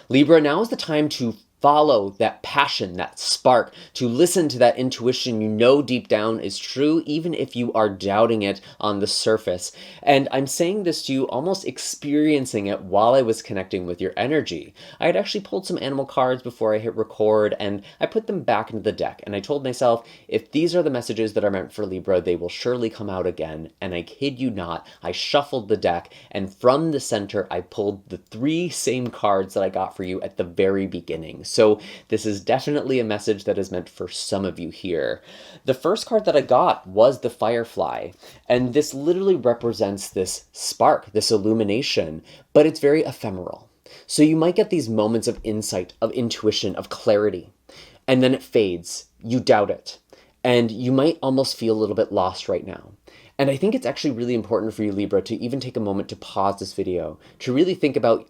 Libra, now is the time to follow that passion, that spark, to listen to that intuition you know deep down is true, even if you are doubting it on the surface. And I'm saying this to you almost experiencing it while I was connecting with your energy. I had actually pulled some animal cards before I hit record, and I put them back into the deck, and I told myself, if these are the messages that are meant for Libra, they will surely come out again. And I kid you not, I shuffled the deck, and from the center, I pulled the 3 same cards that I got for you at the very beginning. So this is definitely a message that is meant for some of you here. The first card that I got was the Firefly, and this literally represents this spark, this illumination, but it's very ephemeral. So you might get these moments of insight, of intuition, of clarity, and then it fades. You doubt it, and you might almost feel a little bit lost right now. And I think it's actually really important for you, Libra, to even take a moment to pause this video, to really think about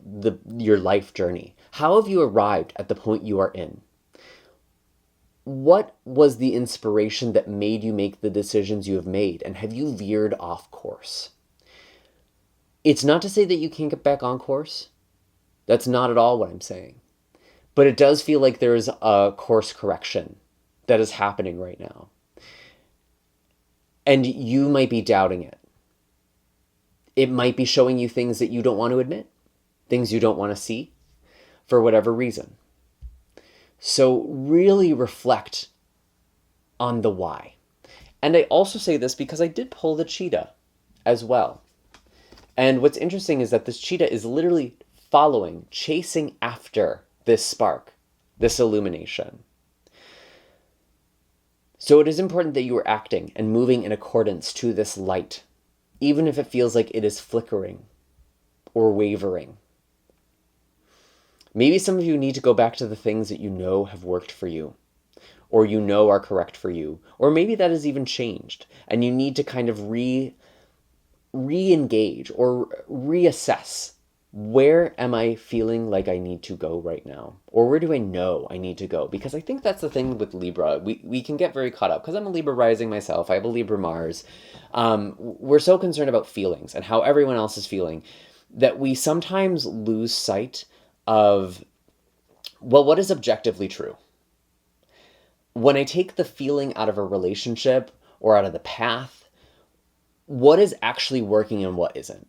your life journey. How have you arrived at the point you are in? What was the inspiration that made you make the decisions you have made? And have you veered off course? It's not to say that you can't get back on course. That's not at all what I'm saying. But it does feel like there's a course correction that is happening right now. And you might be doubting it. It might be showing you things that you don't want to admit, things you don't want to see, for whatever reason. So really reflect on the why. And I also say this because I did pull the cheetah as well. And what's interesting is that this cheetah is literally following, chasing after this spark, this illumination. So it is important that you are acting and moving in accordance to this light, even if it feels like it is flickering or wavering. Maybe some of you need to go back to the things that you know have worked for you, or you know are correct for you, or maybe that has even changed, and you need to kind of re-engage or reassess. Where am I feeling like I need to go right now? Or where do I know I need to go? Because I think that's the thing with Libra. We can get very caught up. Because I'm a Libra rising myself. I have a Libra Mars. We're so concerned about feelings and how everyone else is feeling that we sometimes lose sight of, well, what is objectively true? When I take the feeling out of a relationship or out of the path, what is actually working and what isn't?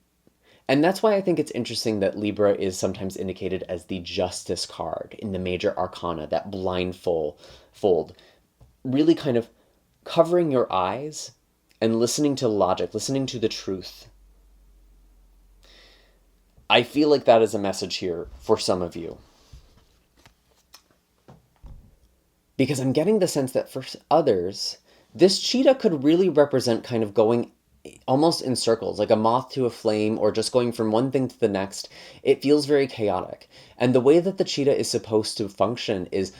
And that's why I think it's interesting that Libra is sometimes indicated as the Justice card in the major arcana, that blindfold, really kind of covering your eyes and listening to logic, listening to the truth. I feel like that is a message here for some of you. Because I'm getting the sense that for others, this cheetah could really represent kind of going almost in circles, like a moth to a flame, or just going from one thing to the next. It feels very chaotic. And the way that the cheetah is supposed to function is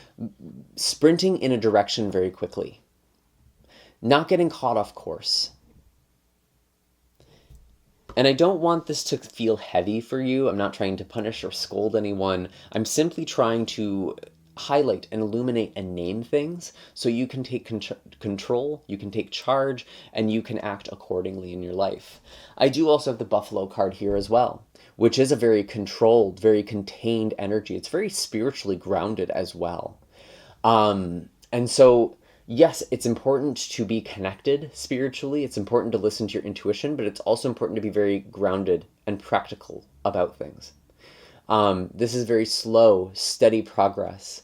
sprinting in a direction very quickly, not getting caught off course. And I don't want this to feel heavy for you. I'm not trying to punish or scold anyone. I'm simply trying to highlight and illuminate and name things so you can take control, you can take charge, and you can act accordingly in your life. I do also have the Buffalo card here as well, which is a very controlled, very contained energy. It's very spiritually grounded as well. And so, yes, it's important to be connected spiritually. It's important to listen to your intuition, but it's also important to be very grounded and practical about things. This is very slow, steady progress.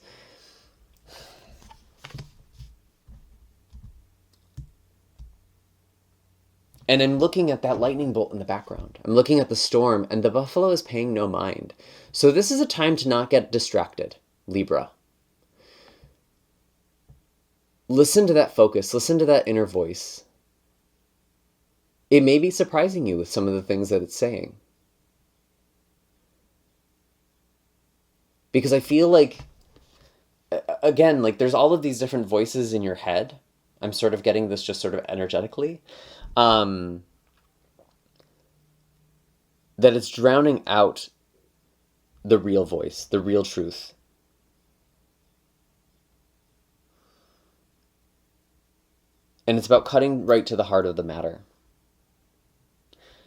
And I'm looking at that lightning bolt in the background. I'm looking at the storm, and the buffalo is paying no mind. So this is a time to not get distracted, Libra. Listen to that focus. Listen to that inner voice. It may be surprising you with some of the things that it's saying. Because I feel like, again, like there's all of these different voices in your head. I'm sort of getting this just sort of energetically. That it's drowning out the real voice, the real truth. And it's about cutting right to the heart of the matter.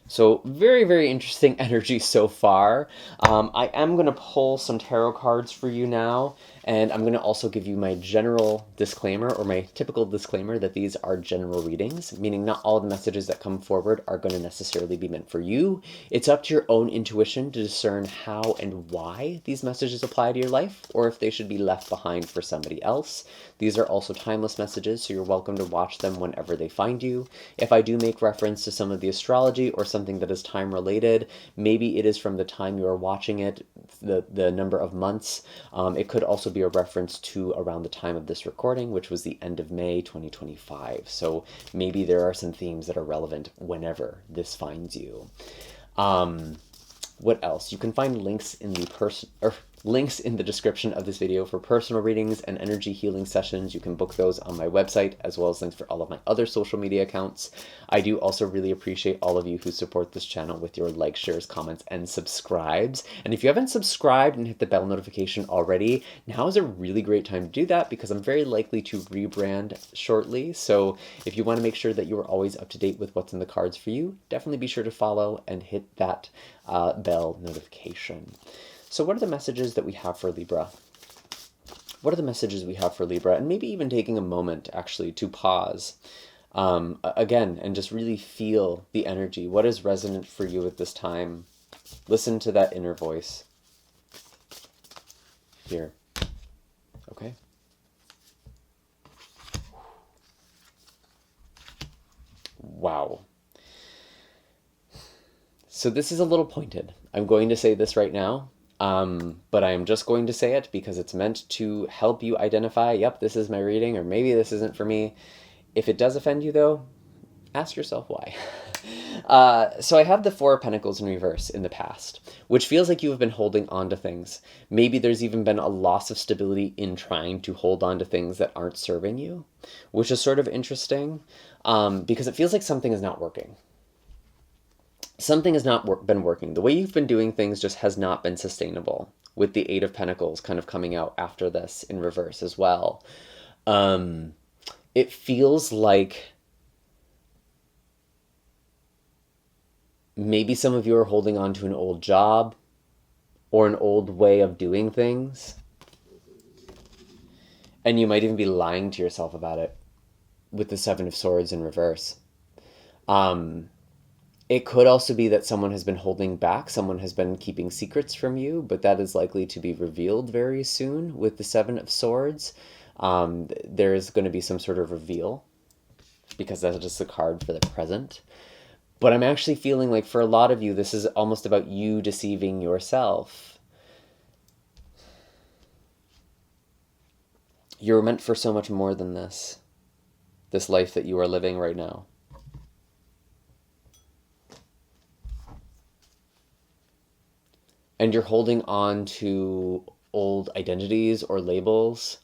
So very, very interesting energy so far. I am going to pull some tarot cards for you now, and I'm going to also give you my general disclaimer, or my typical disclaimer, that these are general readings, meaning not all the messages that come forward are going to necessarily be meant for you. It's up to your own intuition to discern how and why these messages apply to your life, or if they should be left behind for somebody else. These are also timeless messages, so you're welcome to watch them whenever they find you. If I do make reference to some of the astrology or something that is time related, maybe it is from the time you are watching it, the number of months. It could also be a reference to around the time of this recording, which was the end of May 2025. So maybe there are some themes that are relevant whenever this finds you. What else? You can find links in the links in the description of this video for personal readings and energy healing sessions. You can book those on my website, as well as links for all of my other social media accounts. I do also really appreciate all of you who support this channel with your likes, shares, comments, and subscribes. And if you haven't subscribed and hit the bell notification already, now is a really great time to do that, because I'm very likely to rebrand shortly. So if you want to make sure that you are always up to date with what's in the cards for you, definitely be sure to follow and hit that bell notification. So what are the messages that we have for Libra? What are the messages we have for Libra? And maybe even taking a moment actually to pause again and just really feel the energy. What is resonant for you at this time? Listen to that inner voice here. Okay. Wow. So this is a little pointed. I'm going to say this right now. But I am just going to say it because it's meant to help you identify, yep, this is my reading, or maybe this isn't for me. If it does offend you, though, ask yourself why. So I have the Four of Pentacles in reverse in the past, which feels like you have been holding on to things. Maybe there's even been a loss of stability in trying to hold on to things that aren't serving you, which is sort of interesting because it feels like something is not working. Something has not been working. The way you've been doing things just has not been sustainable, with the Eight of Pentacles kind of coming out after this in reverse as well. It feels like maybe some of you are holding on to an old job or an old way of doing things. And you might even be lying to yourself about it with the Seven of Swords in reverse. It could also be that someone has been holding back, someone has been keeping secrets from you, but that is likely to be revealed very soon with the Seven of Swords. There is going to be some sort of reveal, because that's just a card for the present. But I'm actually feeling like for a lot of you, this is almost about you deceiving yourself. You're meant for so much more than this life that you are living right now. And you're holding on to old identities or labels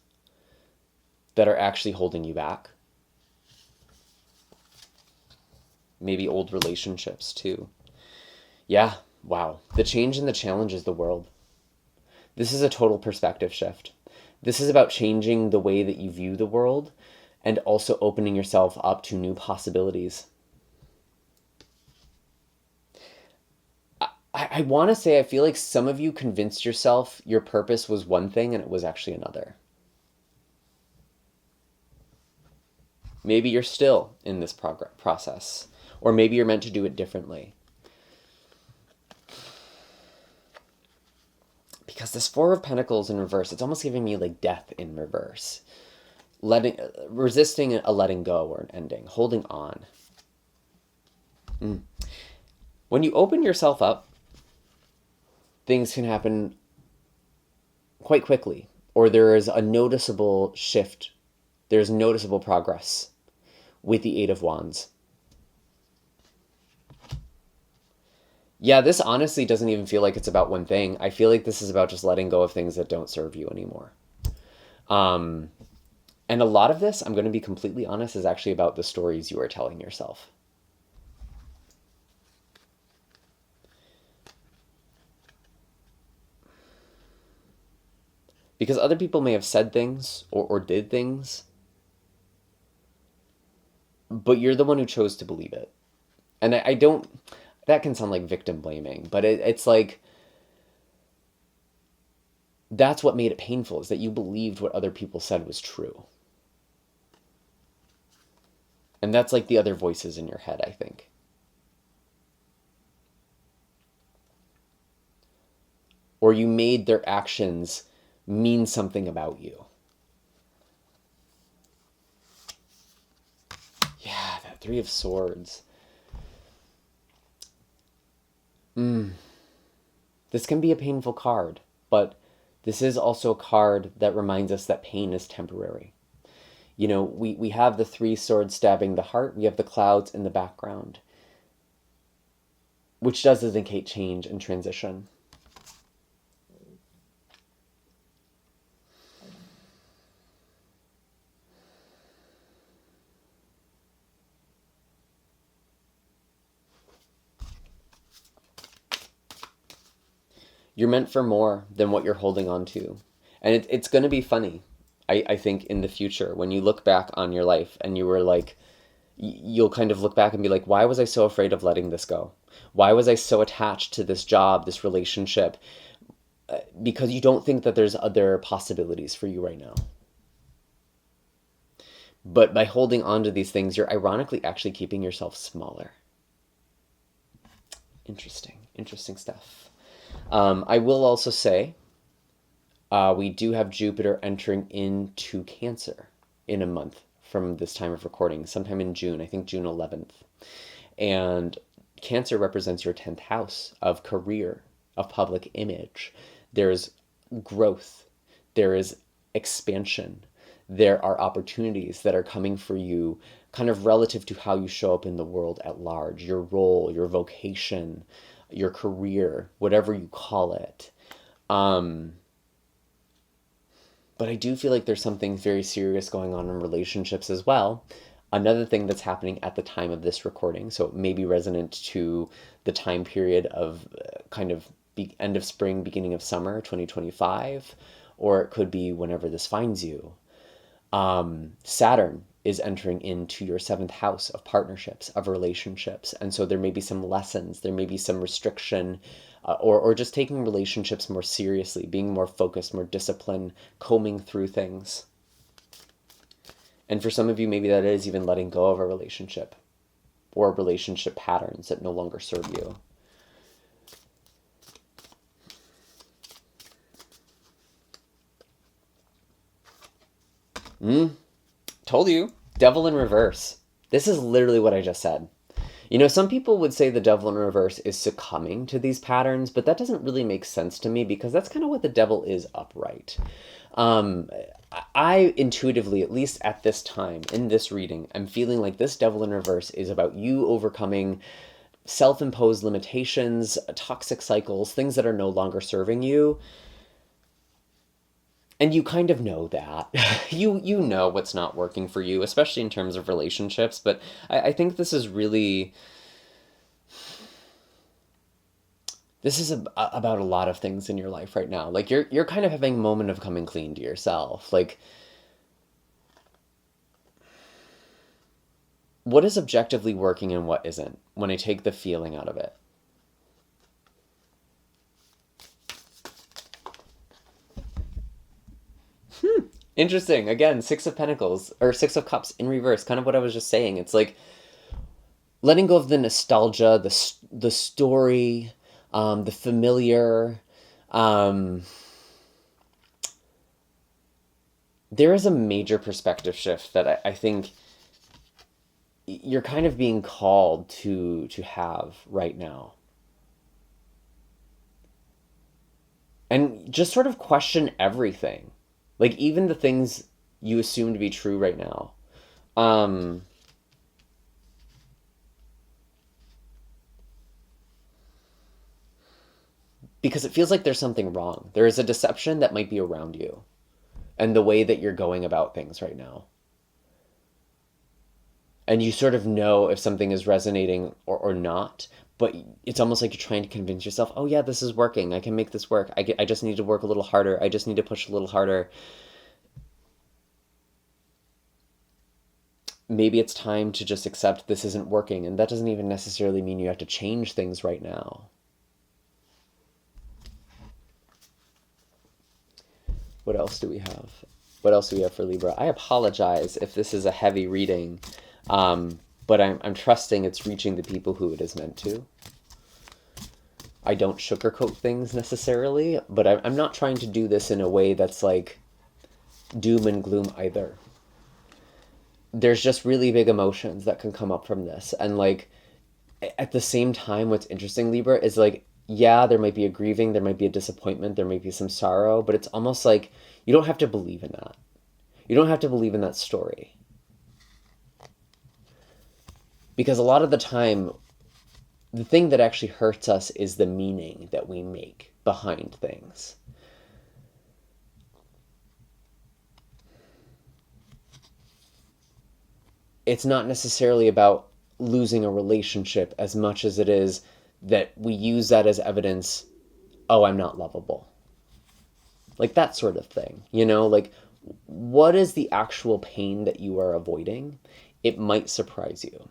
that are actually holding you back. Maybe old relationships too. Yeah, wow. The change and the challenge is the world. This is a total perspective shift. This is about changing the way that you view the world and also opening yourself up to new possibilities. I want to say I feel like some of you convinced yourself your purpose was one thing and it was actually another. Maybe you're still in this process, or maybe you're meant to do it differently. Because this Four of Pentacles in reverse, it's almost giving me like death in reverse. Resisting a letting go or an ending, holding on. When you open yourself up, things can happen quite quickly, or there is a noticeable shift. There's noticeable progress with the Eight of Wands. Yeah, this honestly doesn't even feel like it's about one thing. I feel like this is about just letting go of things that don't serve you anymore. And a lot of this, I'm going to be completely honest, is actually about the stories you are telling yourself. Because other people may have said things or did things, but you're the one who chose to believe it. And I don't that can sound like victim blaming, but it's like, that's what made it painful, is that you believed what other people said was true. And that's like the other voices in your head, I think. Or you made their actions mean something about you. Yeah, that Three of Swords. This can be a painful card, but this is also a card that reminds us that pain is temporary. You know, we have the Three Swords stabbing the heart. We have the clouds in the background, which does indicate change and transition. You're meant for more than what you're holding on to. And it's going to be funny, I think, in the future, when you look back on your life and you were like, you'll kind of look back and be like, why was I so afraid of letting this go? Why was I so attached to this job, this relationship? Because you don't think that there's other possibilities for you right now. But by holding on to these things, you're ironically actually keeping yourself smaller. Interesting stuff. I will also say, we do have Jupiter entering into Cancer in a month from this time of recording, sometime in June, I think June 11th. And Cancer represents your 10th house of career, of public image. There's growth, there is expansion, there are opportunities that are coming for you kind of relative to how you show up in the world at large, your role, your vocation, your career, whatever you call it. But I do feel like there's something very serious going on in relationships as well. Another thing that's happening at the time of this recording, so it may be resonant to the time period of kind of end of spring, beginning of summer 2025, or it could be whenever this finds you. Saturn is entering into your 7th house of partnerships, of relationships. And so there may be some lessons, there may be some restriction, or just taking relationships more seriously, being more focused, more disciplined, combing through things. And for some of you, maybe that is even letting go of a relationship or relationship patterns that no longer serve you. Told you. Devil in reverse. This is literally what I just said. You know, some people would say the devil in reverse is succumbing to these patterns, but that doesn't really make sense to me because that's kind of what the devil is upright. I intuitively, at least at this time, in this reading, I'm feeling like this devil in reverse is about you overcoming self-imposed limitations, toxic cycles, things that are no longer serving you. And you kind of know that. You know what's not working for you, especially in terms of relationships. But I think this is really... This is about a lot of things in your life right now. Like, you're kind of having a moment of coming clean to yourself. Like, what is objectively working and what isn't, when I take the feeling out of it? Interesting. Again, Six of Pentacles, or Six of Cups in reverse, kind of what I was just saying. It's like letting go of the nostalgia, the story, the familiar. There is a major perspective shift that I think you're kind of being called to have right now. And just sort of question everything. Like, even the things you assume to be true right now. Because it feels like there's something wrong. There is a deception that might be around you and the way that you're going about things right now. And you sort of know if something is resonating or not, but it's almost like you're trying to convince yourself, oh yeah, this is working. I can make this work. I just need to work a little harder. I just need to push a little harder. maybe it's time to just accept this isn't working, and that doesn't even necessarily mean you have to change things right now. What else do we have? What else do we have for Libra? I apologize if this is a heavy reading, but I'm trusting it's reaching the people who it is meant to. I don't sugarcoat things necessarily, but I'm not trying to do this in a way that's like doom and gloom either. There's just really big emotions that can come up from this. And like, at the same time, what's interesting, Libra, is like, yeah, there might be a grieving, there might be a disappointment, there might be some sorrow, but it's almost like you don't have to believe in that. You don't have to believe in that story. Because a lot of the time, the thing that actually hurts us is the meaning that we make behind things. It's not necessarily about losing a relationship as much as it is that we use that as evidence, oh, I'm not lovable. Like that sort of thing, you know? Like, what is the actual pain that you are avoiding? It might surprise you.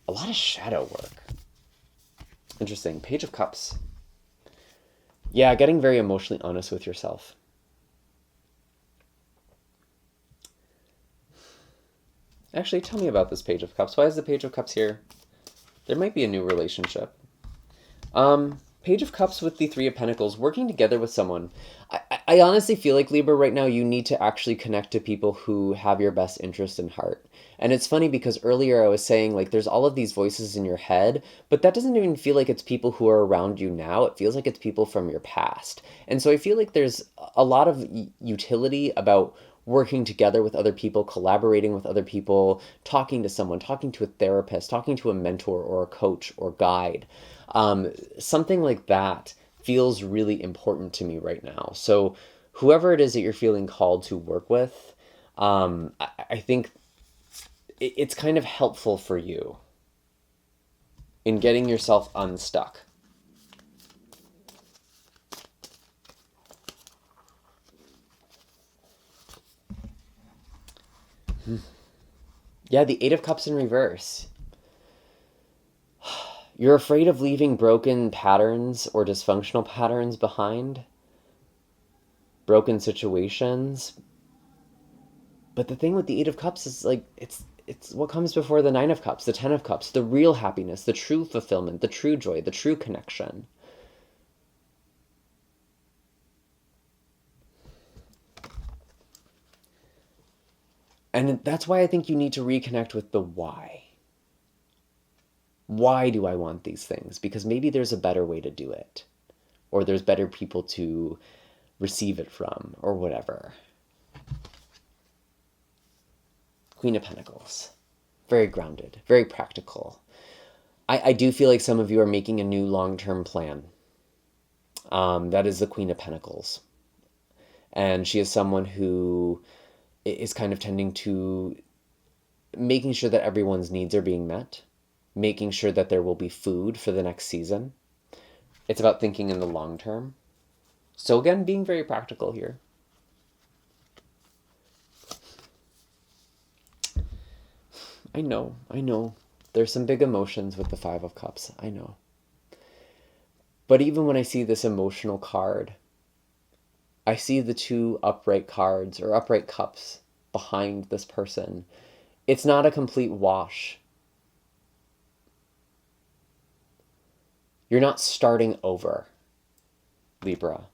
A lot of shadow work. Interesting. Page of Cups. Yeah, getting very emotionally honest with yourself. Actually, tell me about this Page of Cups. Why is the Page of Cups here? There might be a new relationship. Page of Cups with the Three of Pentacles, working together with someone. I honestly feel like, Libra, right now you need to actually connect to people who have your best interest in heart. And it's funny because earlier I was saying, like, there's all of these voices in your head, but that doesn't even feel like it's people who are around you now. It feels like it's people from your past. And so I feel like there's a lot of utility about working together with other people, collaborating with other people, talking to someone, talking to a therapist, talking to a mentor or a coach or guide. Something like that feels really important to me right now. So whoever it is that you're feeling called to work with, I think it's kind of helpful for you in getting yourself unstuck. Yeah, the Eight of Cups in reverse. You're afraid of leaving broken patterns or dysfunctional patterns behind. Broken situations. But the thing with the Eight of Cups is like, it's what comes before the Nine of Cups, the Ten of Cups, the real happiness, the true fulfillment, the true joy, the true connection. And that's why I think you need to reconnect with the why. Why do I want these things? Because maybe there's a better way to do it. Or there's better people to receive it from, or whatever. Queen of Pentacles. Very grounded, very practical. I do feel like some of you are making a new long-term plan. That is the Queen of Pentacles. And she is someone who is kind of tending to making sure that everyone's needs are being met, making sure that there will be food for the next season. It's about thinking in the long term. So again, being very practical here. I know. There's some big emotions with the Five of Cups. I know. But even when I see this emotional card, I see the two upright cards or upright cups behind this person. It's not a complete wash. You're not starting over, Libra.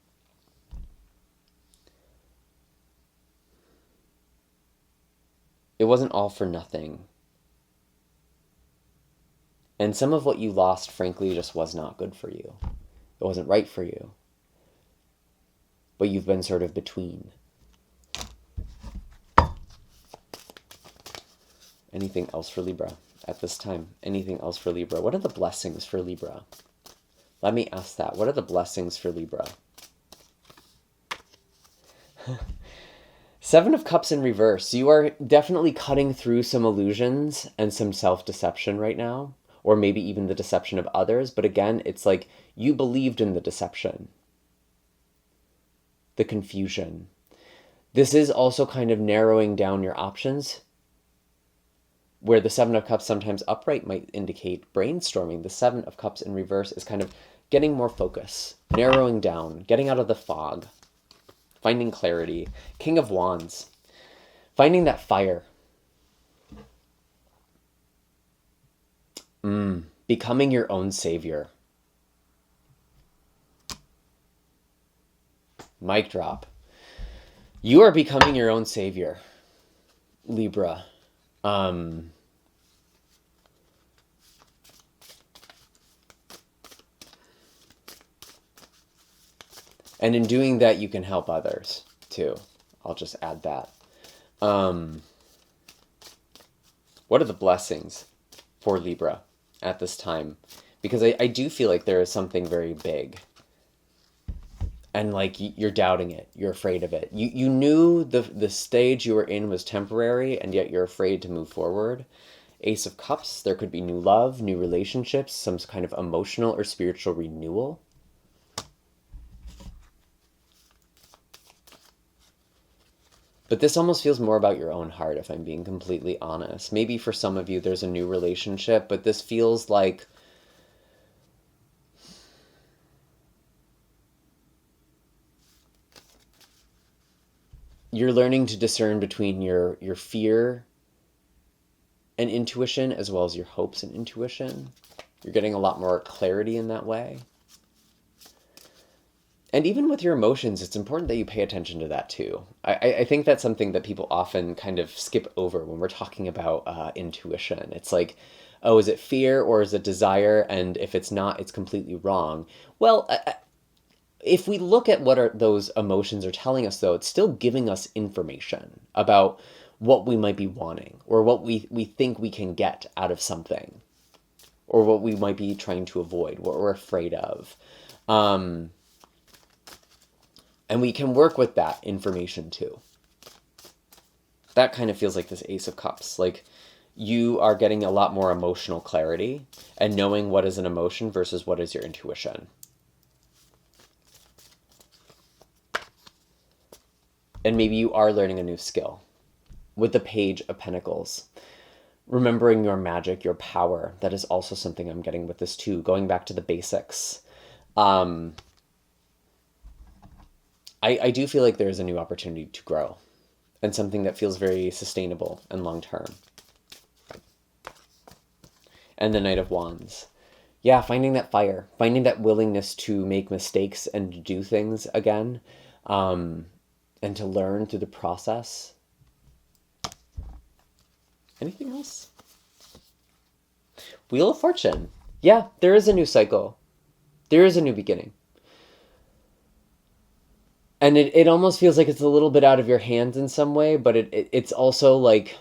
It wasn't all for nothing. And some of what you lost, frankly, just was not good for you. It wasn't right for you. But you've been sort of between. Anything else for Libra at this time? Anything else for Libra? What are the blessings for Libra? Let me ask that. What are the blessings for Libra? Seven of Cups in reverse. You are definitely cutting through some illusions and some self-deception right now. Or maybe even the deception of others. But again, it's like you believed in the deception. The confusion. This is also kind of narrowing down your options, where the Seven of Cups sometimes upright might indicate brainstorming. The Seven of Cups in reverse is kind of getting more focus, narrowing down, getting out of the fog, finding clarity. King of Wands, finding that fire. Becoming your own savior. Mic drop. You are becoming your own savior, Libra. And in doing that, you can help others too. I'll just add that. What are the blessings for Libra at this time? Because I do feel like there is something very big. And like you're doubting it, you're afraid of it. You knew the stage you were in was temporary, and yet you're afraid to move forward. Ace of Cups, there could be new love, new relationships, some kind of emotional or spiritual renewal. But this almost feels more about your own heart, if I'm being completely honest. Maybe for some of you there's a new relationship, but this feels like you're learning to discern between your fear and intuition as well as your hopes and intuition. You're getting a lot more clarity in that way. And even with your emotions, it's important that you pay attention to that too. I think that's something that people often kind of skip over when we're talking about intuition. It's like, oh, is it fear or is it desire? And if it's not, it's completely wrong. Well, if we look at what those emotions are telling us, though, it's still giving us information about what we might be wanting or what we think we can get out of something or what we might be trying to avoid, what we're afraid of. And we can work with that information too. That kind of feels like this Ace of Cups. Like you are getting a lot more emotional clarity and knowing what is an emotion versus what is your intuition. And maybe you are learning a new skill with the Page of Pentacles. Remembering your magic, your power. That is also something I'm getting with this too. Going back to the basics. I do feel like there is a new opportunity to grow and something that feels very sustainable and long-term. And the Knight of Wands. Yeah, finding that fire, finding that willingness to make mistakes and to do things again, and to learn through the process. Anything else? Wheel of Fortune. Yeah, there is a new cycle. There is a new beginning. And it almost feels like it's a little bit out of your hands in some way, but it's also like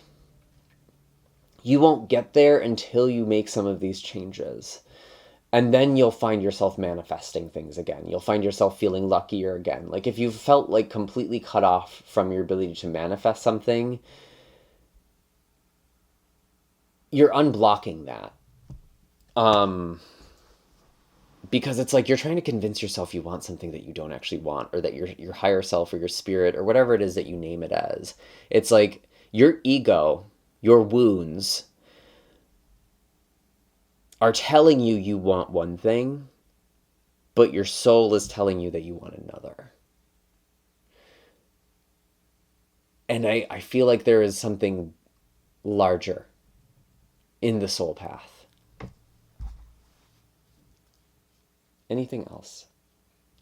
you won't get there until you make some of these changes. And then you'll find yourself manifesting things again. You'll find yourself feeling luckier again. Like if you've felt like completely cut off from your ability to manifest something, you're unblocking that. Because it's like you're trying to convince yourself you want something that you don't actually want, or that your higher self or your spirit or whatever it is that you name it as. It's like your ego, your wounds are telling you you want one thing, but your soul is telling you that you want another. And I feel like there is something larger in the soul path. Anything else?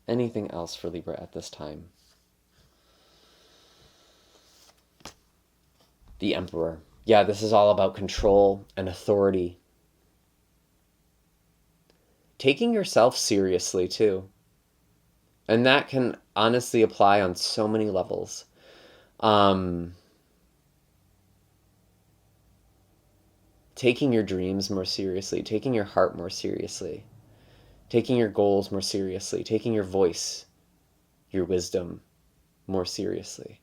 Anything else for Libra at this time? The Emperor. Yeah, this is all about control and authority. Taking yourself seriously, too. And that can honestly apply on so many levels. Taking your dreams more seriously, taking your heart more seriously. Taking your goals more seriously, taking your voice, your wisdom more seriously.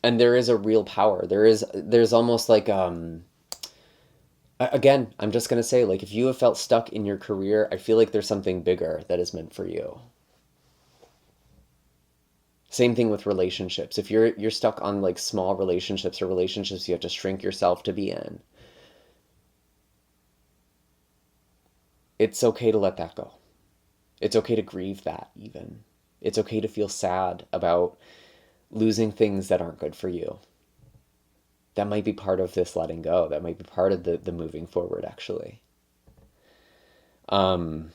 And there is a real power. There's almost like Again, I'm just going to say, like, if you have felt stuck in your career, I feel like there's something bigger that is meant for you. Same thing with relationships. If you're stuck on like small relationships or relationships you have to shrink yourself to be in, it's okay to let that go. It's okay to grieve that even. It's okay to feel sad about losing things that aren't good for you. That might be part of this letting go. That might be part of the moving forward, actually. Um,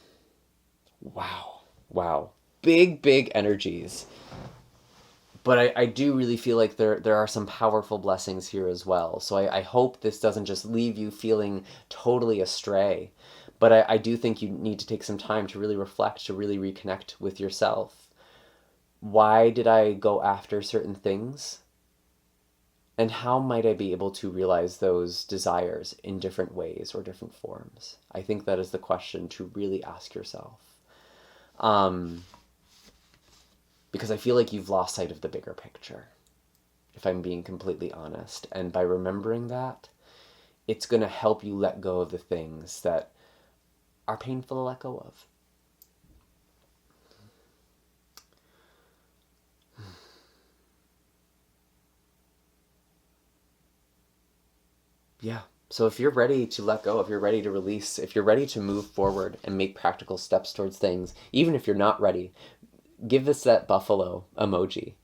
wow. Wow. Big, big energies. But I do really feel like there are some powerful blessings here as well. So I hope this doesn't just leave you feeling totally astray. But I do think you need to take some time to really reflect, to really reconnect with yourself. Why did I go after certain things? And how might I be able to realize those desires in different ways or different forms? I think that is the question to really ask yourself. Because I feel like you've lost sight of the bigger picture, if I'm being completely honest. And by remembering that, it's going to help you let go of the things that are painful to let go of. Yeah. So if you're ready to let go, if you're ready to release, if you're ready to move forward and make practical steps towards things, even if you're not ready, give us that buffalo emoji.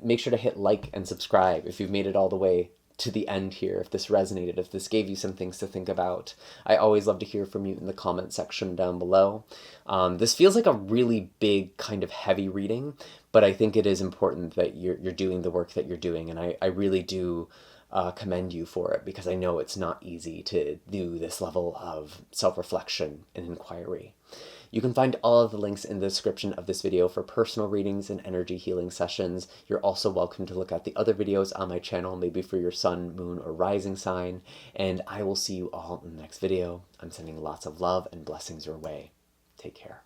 Make sure to hit like and subscribe if you've made it all the way to the end here, if this resonated, if this gave you some things to think about. I always love to hear from you in the comment section down below. This feels like a really big, kind of heavy reading, but I think it is important that you're doing the work that you're doing, and I really do commend you for it, because I know it's not easy to do this level of self-reflection and inquiry. You can find all of the links in the description of this video for personal readings and energy healing sessions. You're also welcome to look at the other videos on my channel, maybe for your sun, moon, or rising sign. And I will see you all in the next video. I'm sending lots of love and blessings your way. Take care.